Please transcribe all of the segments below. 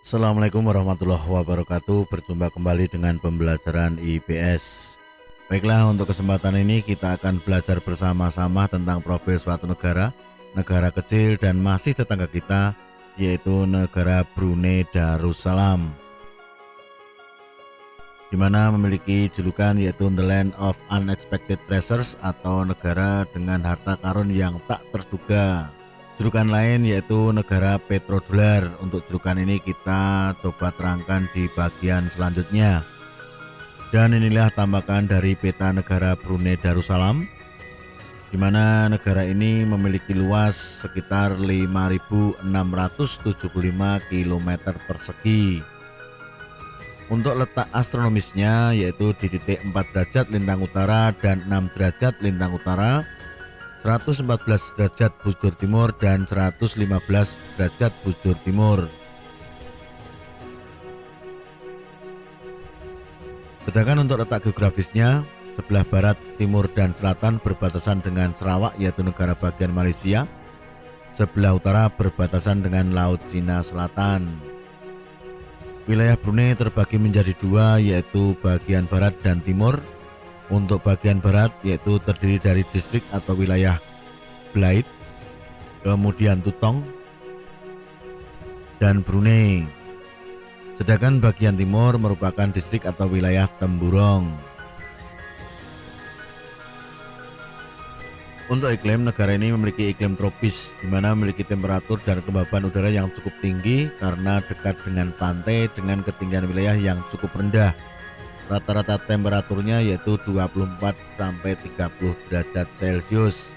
Assalamualaikum warahmatullahi wabarakatuh. Berjumpa kembali dengan pembelajaran IPS. Baiklah, untuk kesempatan ini kita akan belajar bersama-sama tentang profil suatu negara, negara kecil dan masih tetangga kita, yaitu negara Brunei Darussalam, di mana memiliki julukan yaitu The Land of Unexpected Treasures atau negara dengan harta karun yang tak terduga. Julukan lain yaitu negara petrodolar. Untuk julukan ini kita coba terangkan di bagian selanjutnya. Dan inilah tambakan dari peta negara Brunei Darussalam, di mana negara ini memiliki luas sekitar 5.675 km persegi. Untuk letak astronomisnya yaitu di titik 4 derajat lintang utara dan 6 derajat lintang utara, 114 derajat bujur timur dan 115 derajat bujur timur. Sedangkan untuk letak geografisnya, sebelah barat, timur, dan selatan berbatasan dengan Sarawak yaitu negara bagian Malaysia. Sebelah utara berbatasan dengan Laut Cina Selatan. Wilayah Brunei terbagi menjadi dua yaitu bagian barat dan timur. Untuk bagian barat yaitu terdiri dari distrik atau wilayah Belait, kemudian Tutong, dan Brunei. Sedangkan bagian timur merupakan distrik atau wilayah Temburong. Untuk iklim, negara ini memiliki iklim tropis, di mana memiliki temperatur dan kelembaban udara yang cukup tinggi karena dekat dengan pantai dengan ketinggian wilayah yang cukup rendah. Rata-rata temperaturnya yaitu 24-30 derajat Celcius.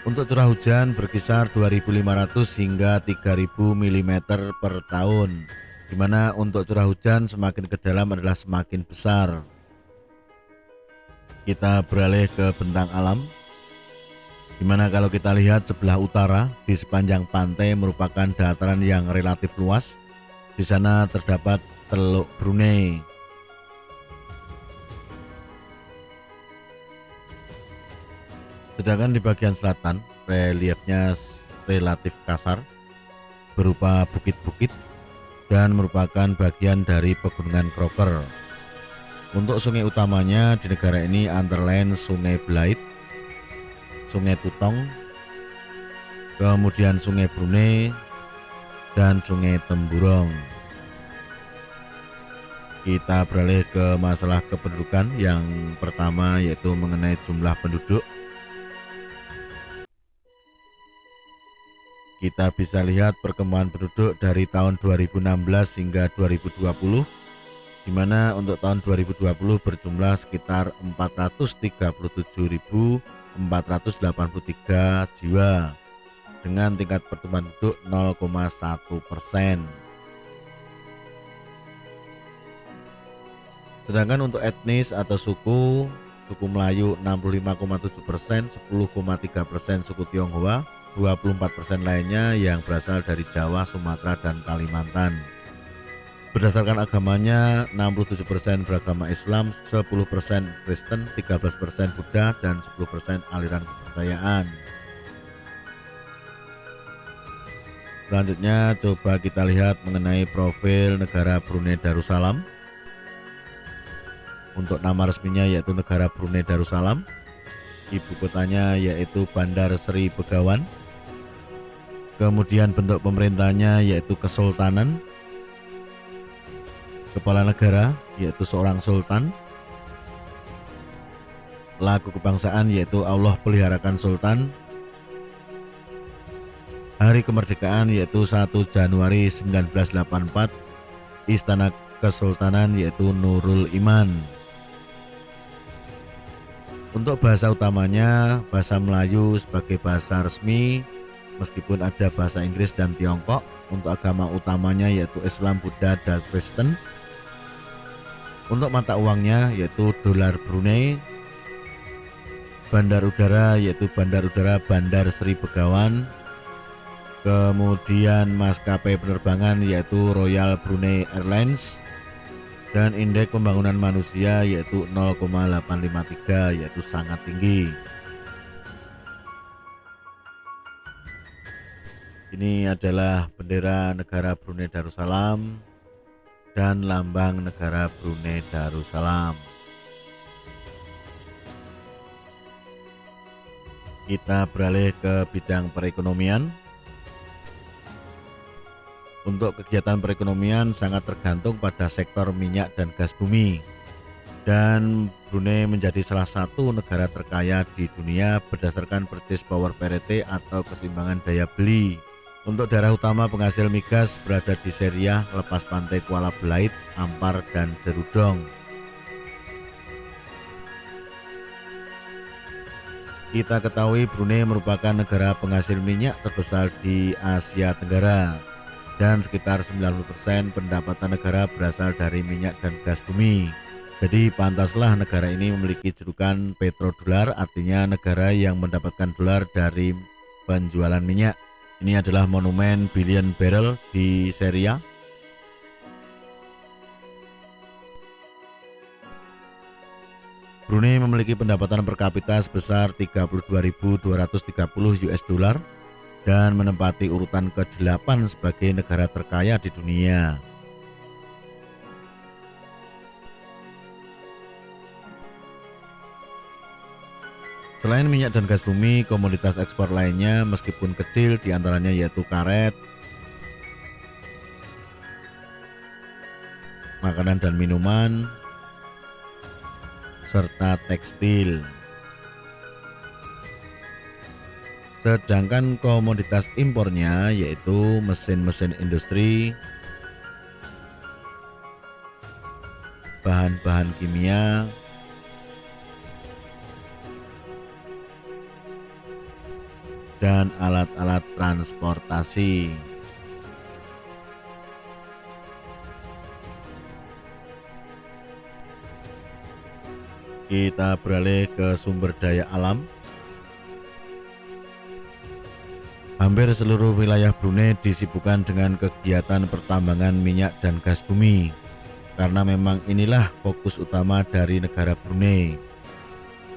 Untuk curah hujan berkisar 2.500 hingga 3.000 mm per tahun, di mana untuk curah hujan semakin ke dalam adalah semakin besar. Kita beralih ke bentang alam, di mana kalau kita lihat sebelah utara di sepanjang pantai merupakan dataran yang relatif luas. Di sana terdapat Teluk Brunei. Sedangkan di bagian selatan reliefnya relatif kasar berupa bukit-bukit dan merupakan bagian dari pegunungan Crocker. Untuk sungai utamanya di negara ini antara lain Sungai Belait, Sungai Tutong, kemudian Sungai Brunei, dan Sungai Temburong. Kita beralih ke masalah kependudukan. Yang pertama yaitu mengenai jumlah penduduk. Kita bisa lihat perkembangan penduduk dari tahun 2016 hingga 2020, di mana untuk tahun 2020 berjumlah sekitar 437.483 jiwa dengan tingkat pertumbuhan penduduk 0,1%. Sedangkan untuk etnis atau suku Melayu 65,7%, 10,3% suku Tionghoa, 24% lainnya yang berasal dari Jawa, Sumatera, dan Kalimantan. Berdasarkan agamanya, 67% beragama Islam, 10% Kristen, 13% Buddha, dan 10% aliran kepercayaan. Selanjutnya coba kita lihat mengenai profil negara Brunei Darussalam. Untuk nama resminya yaitu negara Brunei Darussalam. Ibu kotanya yaitu Bandar Seri Begawan. Kemudian bentuk pemerintahnya yaitu kesultanan. Kepala negara yaitu seorang sultan. Lagu kebangsaan yaitu Allah peliharakan sultan. Hari kemerdekaan yaitu 1 Januari 1984. Istana Kesultanan yaitu Nurul Iman. Untuk bahasa utamanya bahasa Melayu sebagai bahasa resmi, meskipun ada bahasa Inggris dan Tiongkok. Untuk agama utamanya yaitu Islam, Buddha, dan Kristen. Untuk mata uangnya yaitu dolar Brunei. Bandar udara yaitu bandar udara Bandar Seri Begawan. Kemudian maskapai penerbangan yaitu Royal Brunei Airlines. Dan indeks pembangunan manusia yaitu 0,853, yaitu sangat tinggi. Ini adalah bendera negara Brunei Darussalam dan lambang negara Brunei Darussalam. Kita beralih ke bidang perekonomian. Untuk kegiatan perekonomian sangat tergantung pada sektor minyak dan gas bumi. Dan Brunei menjadi salah satu negara terkaya di dunia berdasarkan purchase power parity atau keseimbangan daya beli. Untuk daerah utama penghasil migas berada di Seriah, lepas pantai Kuala Belait, Ampar, dan Jerudong. Kita ketahui Brunei merupakan negara penghasil minyak terbesar di Asia Tenggara. Dan sekitar 90% pendapatan negara berasal dari minyak dan gas bumi. Jadi pantaslah negara ini memiliki julukan petrodolar, artinya negara yang mendapatkan dolar dari penjualan minyak. Ini adalah monumen Billion Barrel di Seriah. Brunei memiliki pendapatan per kapita sebesar 32.230 US dollar dan menempati urutan ke-8 sebagai negara terkaya di dunia. Selain minyak dan gas bumi, komoditas ekspor lainnya meskipun kecil diantaranya yaitu karet, makanan dan minuman, serta tekstil. Sedangkan komoditas impornya yaitu mesin-mesin industri, bahan-bahan kimia, dan alat-alat transportasi. Kita beralih ke sumber daya alam. Hampir seluruh wilayah Brunei disibukkan dengan kegiatan pertambangan minyak dan gas bumi, karena memang inilah fokus utama dari negara Brunei.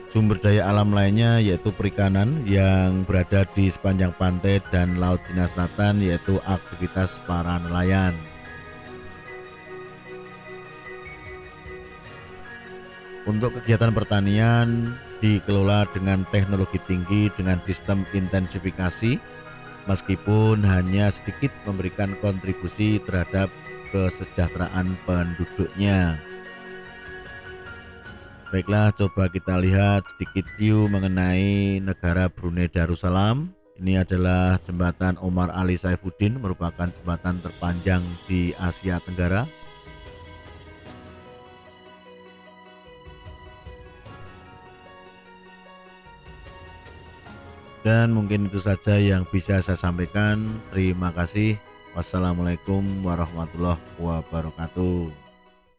Sumber daya alam lainnya yaitu perikanan yang berada di sepanjang pantai dan Laut Cina Selatan, yaitu aktivitas para nelayan. Untuk kegiatan pertanian dikelola dengan teknologi tinggi dengan sistem intensifikasi, meskipun hanya sedikit memberikan kontribusi terhadap kesejahteraan penduduknya. Baiklah, coba kita lihat sedikit view mengenai negara Brunei Darussalam. Ini adalah jembatan Omar Ali Saifuddin, merupakan jembatan terpanjang di Asia Tenggara. Dan mungkin itu saja yang bisa saya sampaikan. Terima kasih. Wassalamualaikum warahmatullahi wabarakatuh.